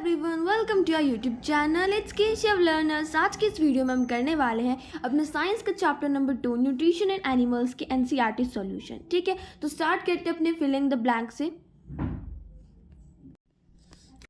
Everyone, welcome to our YouTube channel it's Keshav learners. आज के इस वीडियो में हम करने वाले हैं अपने साइंस का chapter number 2 nutrition and animals के एनसीईआरटी सॉल्यूशन। ठीक है, तो स्टार्ट करते हैं अपने फिलिंग द ब्लैंक से।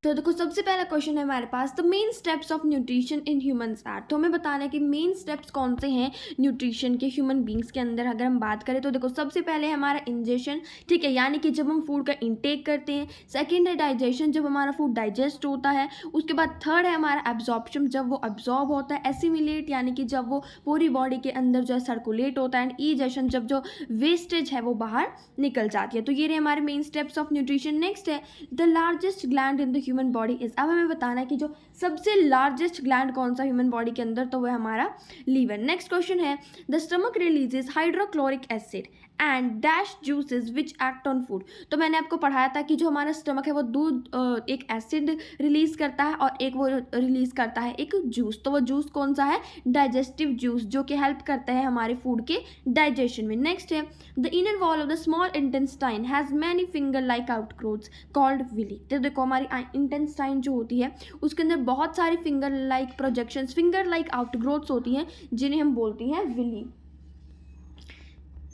तो देखो, सबसे पहला क्वेश्चन है हमारे पास, the main steps of nutrition in humans are. तो हमें बताना है कि मेन स्टेप्स कौन से हैं न्यूट्रिशन के ह्यूमन बींग्स के अंदर। अगर हम बात करें तो देखो, सबसे पहले हमारा इंजेशन, ठीक है, यानी कि जब हम फूड का इंटेक करते हैं। सेकेंड है डाइजेशन, जब हमारा फूड डाइजेस्ट होता है। उसके बाद थर्ड है हमारा एब्जॉर्प्शन, जब वो एब्जॉर्ब होता है। एसिमिलेट, यानी कि जब वो पूरी बॉडी के अंदर जो है सर्कुलेट होता है। एंड ईजेशन, जब जो वेस्टेज है वो बाहर निकल जाती है। तो ये रहे हमारे main steps of nutrition. Next है the largest gland in the human body is. अब हमें बताना है कि जो सबसे लार्जेस्ट ग्लैंड कौन सा ह्यूमन बॉडी के अंदर, तो वह हमारा लीवर। नेक्स्ट क्वेश्चन है the stomach releases hydrochloric acid and dash juices which act on food. तो मैंने आपको पढ़ाया था कि जो हमारा स्टमक है वो दूध एक एसिड रिलीज करता है और एक वो रिलीज करता है एक जूस। तो वो जूस कौन सा है? डाइजेस्टिव जूस, जो कि हेल्प करता है हमारे फूड के डाइजेशन में। नेक्स्ट है the inner wall of the small intestine has many finger like outgrowths called villi. तो देखो, हमारी इंटेस्टाइन जो होती है उसके अंदर बहुत सारी finger like projections, finger like outgrowths होती हैं, जिन्हें हम बोलती हैं विली।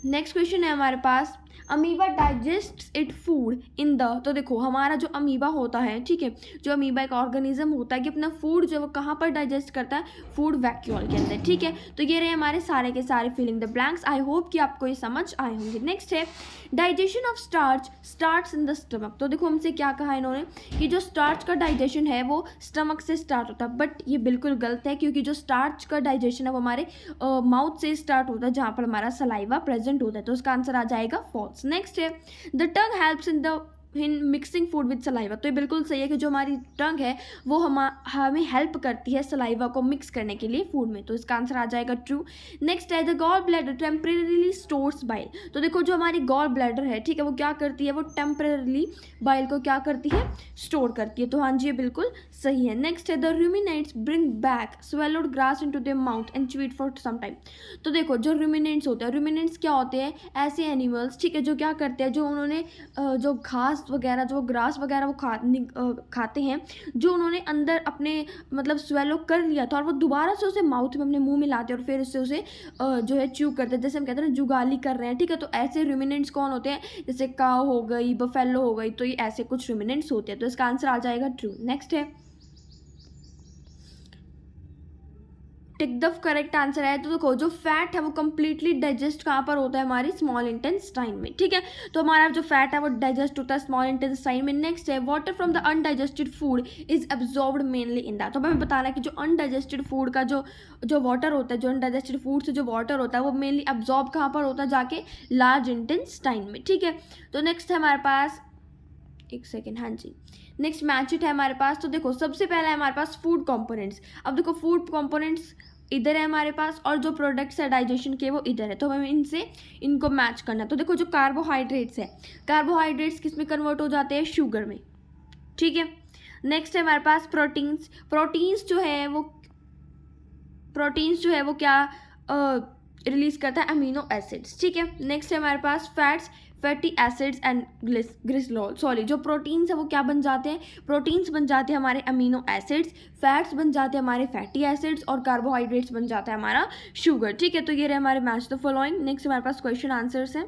नेक्स्ट क्वेश्चन है हमारे पास, amoeba digest it food in the. तो देखो, हमारा जो अमीबा होता है, ठीक है, जो अमीबा एक ऑर्गेनिज्म होता है कि अपना फूड जो है वो कहाँ पर डाइजेस्ट करता है? फूड वैक्यूल के अंदर। ठीक है, तो ये रहे हमारे सारे के सारे filling the blanks. I hope कि आपको ये समझ आए होंगे। नेक्स्ट है digestion of starch starts in the stomach. तो देखो, हमसे क्या कहा इन्होंने कि जो स्टार्च का डाइजेशन है वो स्टमक से स्टार्ट होता है, बट ये बिल्कुल गलत है, क्योंकि जो स्टार्च का डाइजेशन है वो हमारे माउथ से स्टार्ट होता है, जहाँ पर हमारा सलाइवा प्रेजेंट होता है। तो उसका आंसर आ जाएगा फॉल्स। नेक्स्ट है the tongue helps in mixing food with saliva. तो ये बिल्कुल सही है कि जो हमारी टंग है वो हमें हेल्प करती है सलाइवा को मिक्स करने के लिए फूड में। तो इसका आंसर आ जाएगा ट्रू। नेक्स्ट है the gall bladder temporarily stores bile. तो देखो, जो हमारी गॉल ब्लैडर है, ठीक है, वो क्या करती है? वो टेम्परेरीली बाइल को क्या करती है? स्टोर करती है। तो हाँ जी, ये बिल्कुल सही है। नेक्स्ट है the ruminants bring back swallowed grass into their mouth and chew it for some time. तो देखो, जो रूमिनेंट्स होते हैं, रूमिनेंट्स क्या होते हैं? ऐसे एनिमल्स, ठीक है, जो क्या करते हैं, जो उन्होंने जो घास वगैरह, जो ग्रास वगैरह वो खाते हैं, जो उन्होंने अंदर अपने मतलब स्वेलो कर लिया था, और वो दोबारा से उसे माउथ में अपने मुंह में लाते हैं और फिर उससे उसे जो है च्यू करते हैं, जैसे हम कहते हैं ना, जुगाली कर रहे हैं। ठीक है, तो ऐसे रूमिनेंट्स कौन होते हैं? जैसे काऊ हो गई, बफेलो हो गई, तो ये ऐसे कुछ रूमिनेंट्स होते हैं। तो इसका आंसर आ जाएगा ट्रू। नेक्स्ट है टिक द करेक्ट आंसर है। तो देखो, जो फैट है वो कंप्लीटली डाइजेस्ट कहाँ पर होता है? हमारी स्मॉल इंटेस्टाइन में। ठीक है, तो हमारा जो फैट है वो डाइजेस्ट होता है स्मॉल इंटेस्टाइन में। नेक्स्ट है water from the undigested food is absorbed mainly in that. तो हमें बताना है कि जो अनडाइजेस्टेड फूड का जो वाटर होता है, जो अनडाइजेस्टेड फूड से जो वाटर होता है वो मेनली एब्जॉर्ब कहाँ पर होता है? जाके लार्ज इंटेस्टाइन में। ठीक है, तो नेक्स्ट है हमारे पास, एक सेकेंड, हाँ जी, नेक्स्ट मैच इट है हमारे पास। तो देखो, सबसे पहला है हमारे पास फूड कंपोनेंट्स। अब देखो, फूड कंपोनेंट्स इधर है हमारे पास, और जो प्रोडक्ट्स है डाइजेशन के वो इधर है। तो हमें इनको मैच करना है। तो देखो, जो कार्बोहाइड्रेट्स है, कार्बोहाइड्रेट्स किस में कन्वर्ट हो जाते हैं? शुगर में। ठीक है, नेक्स्ट है हमारे पास प्रोटीन्स। प्रोटीन्स जो है वो क्या रिलीज करता है? Amino acids. ठीक है, नेक्स्ट है हमारे पास fats, fatty acids and glycerol. Sorry, जो प्रोटीन्स है वो क्या बन जाते हैं? प्रोटीन्स बन जाते हैं हमारे अमीनो एसिड्स, फैट्स बन जाते हैं हमारे फैटी एसिड्स, और कार्बोहाइड्रेट्स बन जाता है हमारा शुगर। ठीक है, तो ये रहे हमारे मैच द फॉलोइंग। नेक्स्ट हमारे पास क्वेश्चन आंसर्स हैं,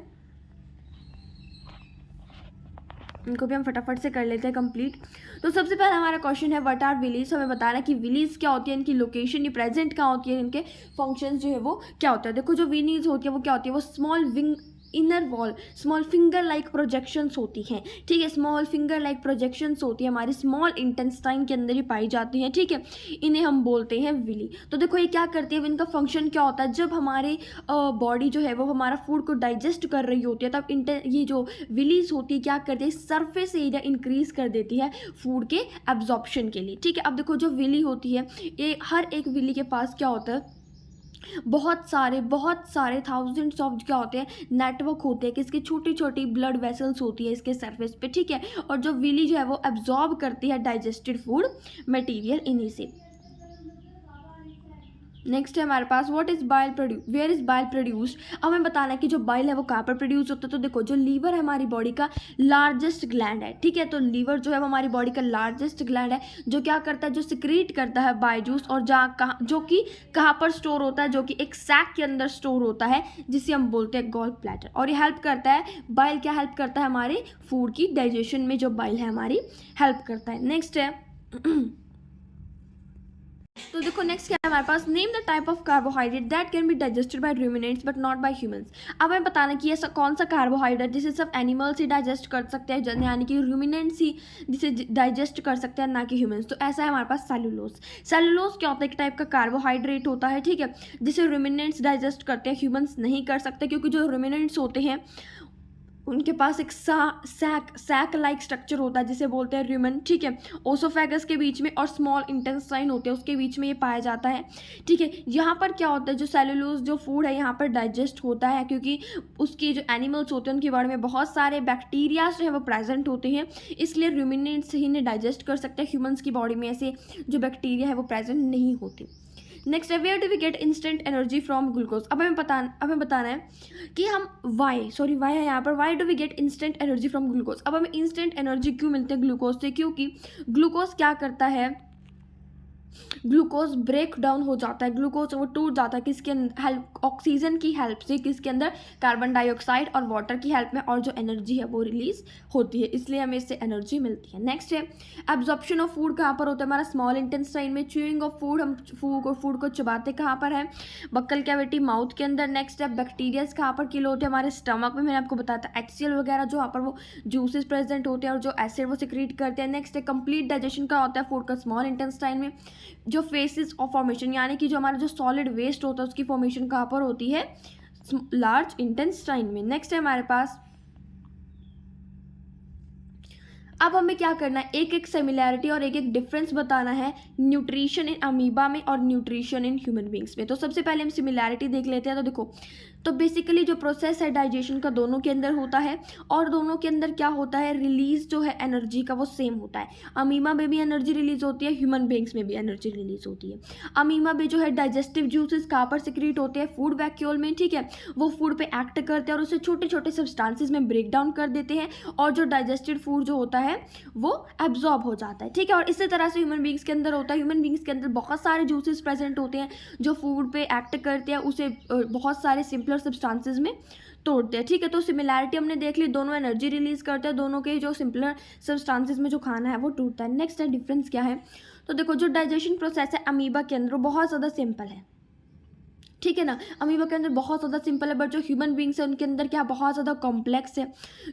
इनको भी हम फटाफट से कर लेते हैं कंप्लीट। तो सबसे पहला हमारा क्वेश्चन है व्हाट आर विलीज। हमें बताना है कि विलीज क्या होती है, इनकी लोकेशन, ये प्रेजेंट कहाँ होती है, इनके फंक्शंस जो है वो क्या होता है। देखो, जो विलीज होती है वो क्या होती है? वो small wing inner wall, small finger like projections होती हैं। ठीक है, स्मॉल फिंगर लाइक प्रोजेक्शंस होती है, हमारी स्मॉल इंटेस्टाइन के अंदर ही पाई जाती हैं। ठीक है, इन्हें हम बोलते हैं विली। तो देखो, ये क्या करती है, इनका फंक्शन क्या होता है? जब हमारे बॉडी जो है वो हमारा फूड को डाइजेस्ट कर रही होती है, तब ये जो विलीज होती है क्या करती है? सरफेस एरिया इंक्रीज कर देती है फूड के एब्जॉर्प्शन के लिए। ठीक है, अब देखो, जो विली होती है, ये हर एक विली के पास क्या होता है? बहुत सारे थाउजेंड्स ऑफ क्या होते हैं? नेटवर्क होते हैं, कि इसकी छोटी छोटी ब्लड वेसल्स होती है इसके सरफेस पे। ठीक है, और जो विली जो है वो एब्जॉर्ब करती है डाइजेस्टेड फूड मटेरियल इन्हीं से। नेक्स्ट है हमारे पास what is bile produce, where is bile produced. अब हमें बताना है कि जो बाइल है वो कहाँ पर प्रोड्यूस होता है। तो देखो जो लीवर है हमारी बॉडी का लार्जेस्ट ग्लैंड है, ठीक है। तो लीवर जो है वो हमारी बॉडी का लार्जेस्ट ग्लैंड है, जो क्या करता है, जो सिक्रीट करता है बाइल जूस, और जहाँ कहाँ जो कि कहाँ पर स्टोर होता है, जो कि एक सैक के अंदर स्टोर होता है, जिसे हम बोलते हैं गॉल ब्लैडर। और ये हेल्प करता है, बाइल क्या हेल्प करता है, हमारे फूड की डाइजेशन में जो बाइल है हमारी हेल्प करता है। नेक्स्ट है तो देखो नेक्स्ट क्या है हमारे पास, name the type of carbohydrate that can be digested by ruminants but not by humans. अब हमें बताना कि ऐसा कौन सा कार्बोहाइड्रेट जिसे सब एनिमल्स ही डाइजेस्ट कर सकते हैं, यानी कि रूमिनेंट्स ही जिसे डाइजेस्ट कर सकते हैं, ना कि ह्यूमंस। तो ऐसा है हमारे पास सेलुलोज। सेलुलोज क्या होता है, एक टाइप का कार्बोहाइड्रेट होता है, ठीक है, जिसे रूमिनेंट्स डाइजेस्ट करते हैं, ह्यूमंस नहीं कर सकते, क्योंकि जो रूमिनेंट्स होते हैं उनके पास एक सैक लाइक स्ट्रक्चर होता है जिसे बोलते हैं रूमेन, ठीक है। ओसोफेगस के बीच में और स्मॉल इंटेस्टाइन होते हैं उसके बीच में ये पाया जाता है, ठीक है। यहाँ पर क्या होता है, जो सेलुलोज जो फूड है यहाँ पर डाइजेस्ट होता है, क्योंकि उसकी जो एनिमल्स होते हैं उनकी बॉडी में बहुत सारे बैक्टीरियाज जो है वो प्रेजेंट होते हैं, इसलिए रूमिनेंट्स ही ने डाइजेस्ट कर सकते हैं। ह्यूमन्स की बॉडी में ऐसे जो बैक्टीरिया है वो प्रेजेंट नहीं होते। नेक्स्ट है where do we get instant energy from glucose. अब हमें बताना है कि हम वाई है यहाँ पर, why do we get instant energy from glucose. अब हमें इंस्टेंट एनर्जी क्यों मिलती है ग्लूकोज से, क्योंकि ग्लूकोज क्या करता है, ग्लूकोज ब्रेक डाउन हो जाता है, ग्लूकोज वो टूट जाता है किसके हेल्प, ऑक्सीजन की हेल्प से, किसके अंदर, कार्बन डाइऑक्साइड और वाटर की हेल्प में, और जो एनर्जी है वो रिलीज होती है, इसलिए हमें इससे एनर्जी मिलती है। नेक्स्ट है एब्जॉर्प्शन ऑफ फूड, कहाँ पर होता है, हमारा स्मॉल इंटेस्टाइन में। च्यूइंग ऑफ फूड, हम फूड को चबाते कहाँ पर है, बक्कल कैविटी, माउथ के अंदर। नेक्स्ट है बैक्टीरियाज कहाँ पर किल होते हैं, हमारे स्टमक में, मैंने आपको बताया था HCl वगैरह जो वहाँ पर वो जूसेस प्रेजेंट होते हैं और जो एसिड वो सिक्रीट करते हैं। नेक्स्ट है कंप्लीट डाइजेशन का होता है फूड का स्मॉल इंटेस्टाइन में। जो फेसेस ऑफ फॉर्मेशन, यानी कि जो हमारा जो सॉलिड वेस्ट होता है उसकी फॉर्मेशन कहाँ पर होती है, लार्ज इंटेस्टाइन में। नेक्स्ट है हमारे पास, अब हमें क्या करना है, एक एक सिमिलैरिटी और एक एक डिफरेंस बताना है न्यूट्रिशन इन अमीबा में और न्यूट्रिशन इन ह्यूमन बींग्स में। तो सबसे पहले हम सिमिलैरिटी देख लेते हैं। तो देखो, तो बेसिकली जो प्रोसेस है डाइजेशन का दोनों के अंदर होता है, और दोनों के अंदर क्या होता है, रिलीज जो है एनर्जी का वो सेम होता है। अमीबा में भी एनर्जी रिलीज होती है, ह्यूमन बींग्स में भी एनर्जी रिलीज होती है। अमीबा में जो है डाइजेस्टिव जूसेस कहाँ पर सिक्रीट होते हैं, फूड वैक्यूल में, ठीक है। वो फूड पे एक्ट करते हैं और उसे छोटे छोटे सब्सटेंसेस में ब्रेक डाउन कर देते हैं, और जो डाइजेस्टेड फूड जो होता है वो एब्जॉर्ब हो जाता है, ठीक है। और इसी तरह से ह्यूमन बींग्स के अंदर होता है, ह्यूमन बींग्स के अंदर बहुत सारे जूसेस प्रेजेंट होते हैं जो फूड पे एक्ट करते हैं, उसे बहुत सारे सिंपलर सब्सटेंसेस में तोड़ते हैं, ठीक है। तो सिमिलैरिटी हमने देख ली, दोनों एनर्जी रिलीज करते हैं, दोनों के जो सिंपलर सब्सटेंसेस में जो खाना है वो टूटता है। नेक्स्ट है डिफरेंस क्या है, तो देखो जो डाइजेशन प्रोसेस है अमीबा के अंदर बहुत ज़्यादा सिंपल है, ठीक है ना। अमीबा के अंदर बहुत ज़्यादा सिंपल है, बट जो ह्यूमन बींग्स है उनके अंदर क्या बहुत ज़्यादा कॉम्प्लेक्स है।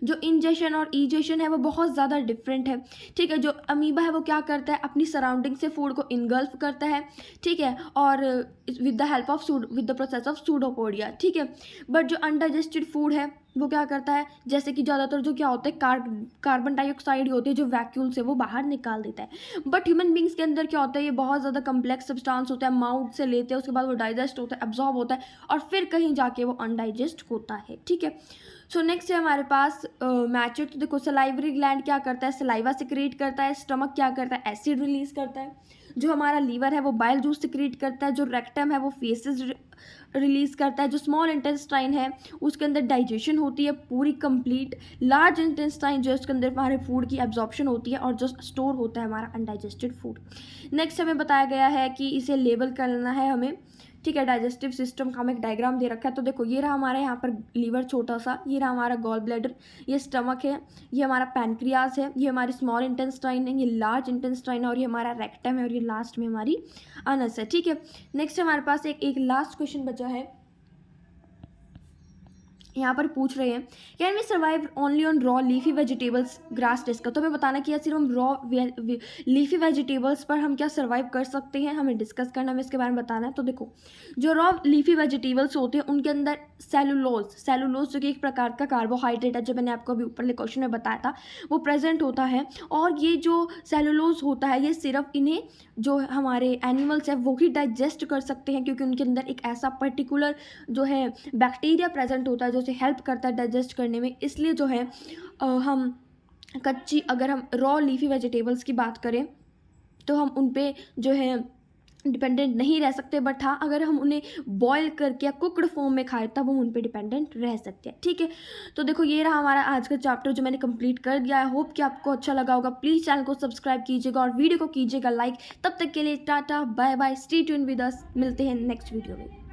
जो इंजेशन और ईजेशन है वो बहुत ज़्यादा डिफरेंट है, ठीक है। जो अमीबा है वो क्या करता है, अपनी सराउंडिंग से फूड को इनगल्फ करता है, ठीक है, और with the help of with the process of pseudopodia, ठीक है। बट जो अनडाइजेस्टेड फूड है वो क्या करता है, जैसे कि ज़्यादातर जो क्या होता है कार्बन डाइऑक्साइड होती है जो वैक्यूल से वो बाहर निकाल देता है। बट ह्यूमन बींग्स के अंदर क्या होता है, ये बहुत ज़्यादा कम्प्लेक्स सब्सटेंस होता है, माउथ से लेते हैं, उसके बाद वो डाइजेस्ट होता है, एब्जॉर्ब होता है, और फिर कहीं जाके वो अनडाइजेस्ट होता है, ठीक है। सो नेक्स्ट है हमारे पास मैचेट। तो देखो सलाइवरी ग्लैंड क्या करता है, सलाइवा सिक्रीट करता है, स्टमक क्या करता है, एसिड रिलीज करता है, जो हमारा लीवर है वो बाइल जूस सिक्रीट करता है, जो रेक्टम है वो फेसेस रिलीज करता है, जो स्मॉल इंटेस्टाइन है उसके अंदर डाइजेशन होती है पूरी कंप्लीट, लार्ज इंटेस्टाइन जो उसके अंदर हमारे फूड की एब्जॉर्प्शन होती है, और जो स्टोर होता है हमारा अनडाइजेस्टेड फूड। नेक्स्ट हमें बताया गया है कि इसे लेबल करना है हमें, ठीक है। डाइजेस्टिव सिस्टम का हमें एक डायग्राम दे रखा है। तो देखो ये रहा हमारे यहाँ पर लीवर छोटा सा, ये रहा हमारा गॉल ब्लैडर, ये स्टमक है, ये हमारा पैनक्रियाज है, ये हमारी स्मॉल इंटेस्टाइन है, ये लार्ज इंटेस्टाइन है, और ये हमारा रेक्टम है, और ये लास्ट में हमारी अनस है, ठीक है। नेक्स्ट हमारे पास एक लास्ट क्वेश्चन बचा है, यहाँ पर पूछ रहे हैं can we survive only on raw leafy vegetables grass discuss. तो हमें बताना कि सिर्फ हम रॉ लीफी वेजिटेबल्स पर हम क्या सर्वाइव कर सकते हैं, हमें डिस्कस करना, हमें इसके बारे में बताना है। तो देखो जो रॉ लीफी वेजिटेबल्स होते हैं उनके अंदर सेलुलोज जो कि एक प्रकार का कार्बोहाइड्रेट है, जो मैंने आपको अभी ऊपर क्वेश्चन में बताया था, वो प्रेजेंट होता है। और ये जो सेलुलोज होता है ये सिर्फ इन्हें जो हमारे एनिमल्स है वो ही डाइजेस्ट कर सकते हैं, क्योंकि उनके अंदर एक ऐसा पर्टिकुलर जो है बैक्टीरिया प्रेजेंट होता है जो हेल्प करता है डाइजेस्ट करने में। इसलिए जो है हम अगर हम रॉ लीफी वेजिटेबल्स की बात करें तो हम उन पे जो है डिपेंडेंट नहीं रह सकते, बट हाँ अगर हम उन्हें बॉयल करके या कुकड फॉर्म में खाएं तब हम उन पे डिपेंडेंट रह सकते हैं, ठीक है। तो देखो ये रहा हमारा आज का चैप्टर जो मैंने कंप्लीट कर दिया। आई होप कि आपको अच्छा लगा होगा। प्लीज़ चैनल को सब्सक्राइब कीजिएगा और वीडियो को कीजिएगा लाइक। तब तक के लिए tata bye bye, stay tune with us, मिलते हैं नेक्स्ट वीडियो में।